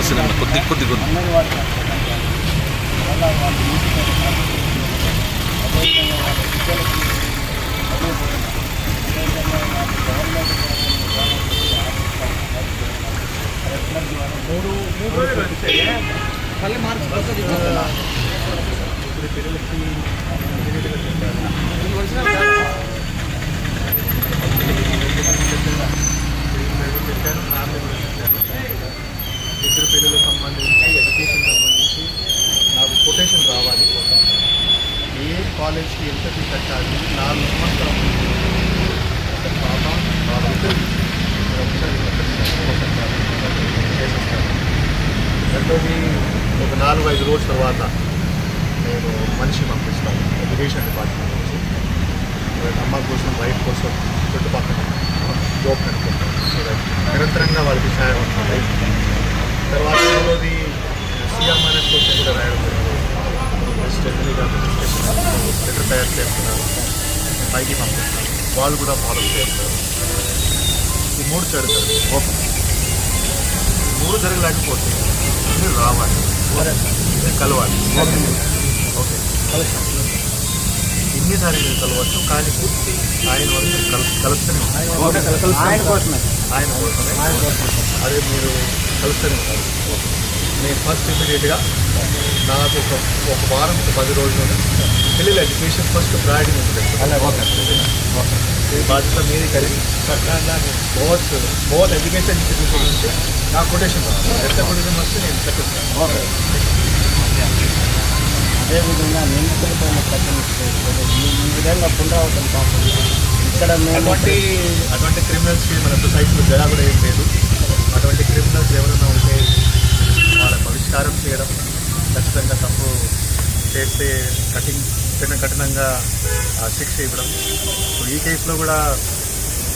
వస్తుంది కొద్ది కొద్ది కొద్ది మళ్ళీ మార్క్స్ వస్తుంది పిల్లలకి ఇద్దరు పిల్లలకు సంబంధించి ఎడ్యుకేషన్ సంబంధించి నాకు కొటేషన్ రావాలి. ఏ కాలేజ్కి ఎంత ఫీ కట్టాలి 4 సంవత్సరాల పాప ఒకసారి చేసేస్తాను. రెండోది ఒక 4-5 రోజుల తర్వాత నేను మనిషి పంపిస్తాను ఎడ్యుకేషన్ డిపార్ట్మెంట్ నుంచి. అమ్మ కోసం వైఫ్ కోసం చుట్టుపక్కల జాబ్ కనుక్కుంటాను. నిరంతరంగా వాళ్ళకి సహాయం అవుతుంది. తర్వాత మూడోది సీఎంఆర్ఎస్ కోసం కూడా రాయడం లెటర్ తయారు చేస్తున్నాను, పైకి పంపిస్తాను, వాళ్ళు కూడా ఫాలో చేస్తారు. ఈ 3 జరుగుతుంది. ఓకే, 3 జరగలేకపోతే మీరు రావాలి, కలవాలి. ఓకే, ఎన్నిసార్లు మీరు కలవచ్చు, కానీ ఆయన వరకు కలుస్తూనే ఆయన కోసమే అదే మీరు కలుస్తూనే ఉంటారు. నేను ఫస్ట్ ఇమీడియట్గా నాకు ఒక వారం 10 రోజులు పిల్లల ఎడ్యుకేషన్ ఫస్ట్ ప్రయారిటీ ఉంటుంది. బాధ్యత మీది కలిగి बहुत एजुकेशन इंस्टीट्यूशन నుంచి నా కొటేషన్ ఎంత కొటేషన్ వస్తే నేను చెప్పిస్తాను. అదేవిధంగా నిందితులపైన ఈ విధంగా పునరావృతం కాకుండా ఇక్కడ అటువంటి క్రిమినల్స్కి మన సొసైటీలో జరా కూడా ఏం లేదు. అటువంటి క్రిమినల్స్ ఎవరైనా ఉంటే వాళ్ళ పరిష్కారం చేయడం, ఖచ్చితంగా తప్పు చేస్తే కఠినంగా శిక్ష ఇవ్వడం. సో ఈ కేసులో కూడా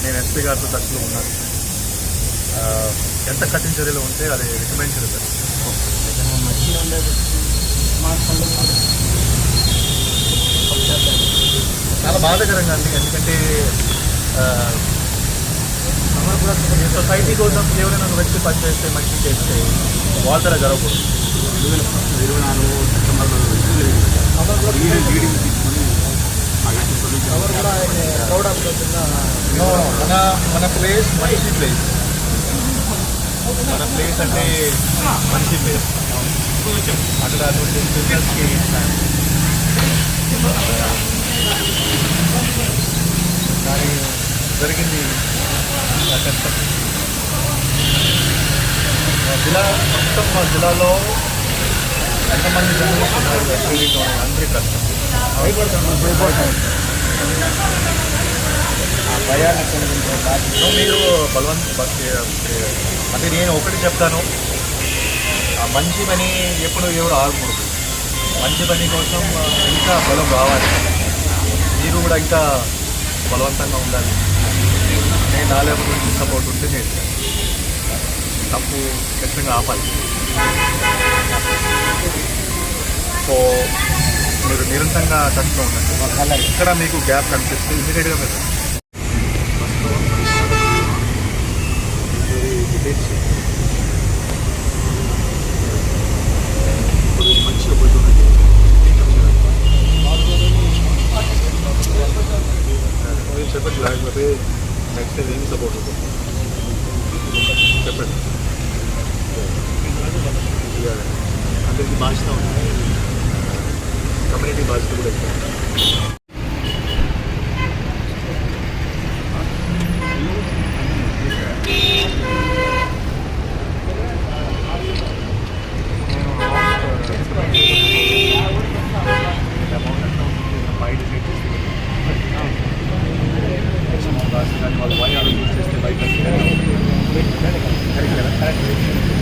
నేను ఎస్పీ గారితో టచ్లో ఉన్నాను. ఎంత కఠిన చర్యలు ఉంటే అది రికమెండ్ చేస్తారు. చాలా బాధాకరంగా అండి, ఎందుకంటే సొసైటీ కోసం ఎవరైనా ఒక వ్యక్తి పనిచేస్తే మంచి చేస్తే వాళ్ళ ద్వారా జరగకూడదు. 2024 సెప్టెంబర్లో లీడింగ్ తీసుకొని మన ప్లేస్ మనిషి ప్లేస్, మన ప్లేస్ అంటే మనిషి ప్లేస్. అక్కడ అటువంటి బిజినెస్కి కానీ జరిగింది కష్టం. మొత్తం మా జిల్లాలో ఎంతమంది జర్నలిస్ట్ ఉన్నారు అందరికీ కష్టం. మీరు అంటే నేను ఒకటి చెప్తాను, మంచి పని ఎవరు ఆగకూడదు. మంచి పని కోసం ఇంకా బలం రావాలి. మీరు కూడా ఇంకా బలవంతంగా ఉండాలి. నేను నా లెవెల్ నుంచి సపోర్ట్ ఉంటే చేస్తాను. తప్పు ఖచ్చితంగా ఆపాలి. సో మీరు నిరంతరంగా టచ్లో ఉండండి. ఇక్కడ మీకు గ్యాప్ కనిపిస్తే ఇమీడియట్గా మీరు మంచిగా పోతున్నాయి. చెప్పండి, లేకపోతే నెక్స్ట్ టైం ఏం సపోర్ట్ ఉంటుంది చెప్పండి. అందరికీ బాధ్యత ఉంది, కమ్యూనిటీ బాధ్యత కూడా ఎక్కువ. వాళ్ళు వై ఆలోచించేస్తే బయట కరెక్ట్ కదా.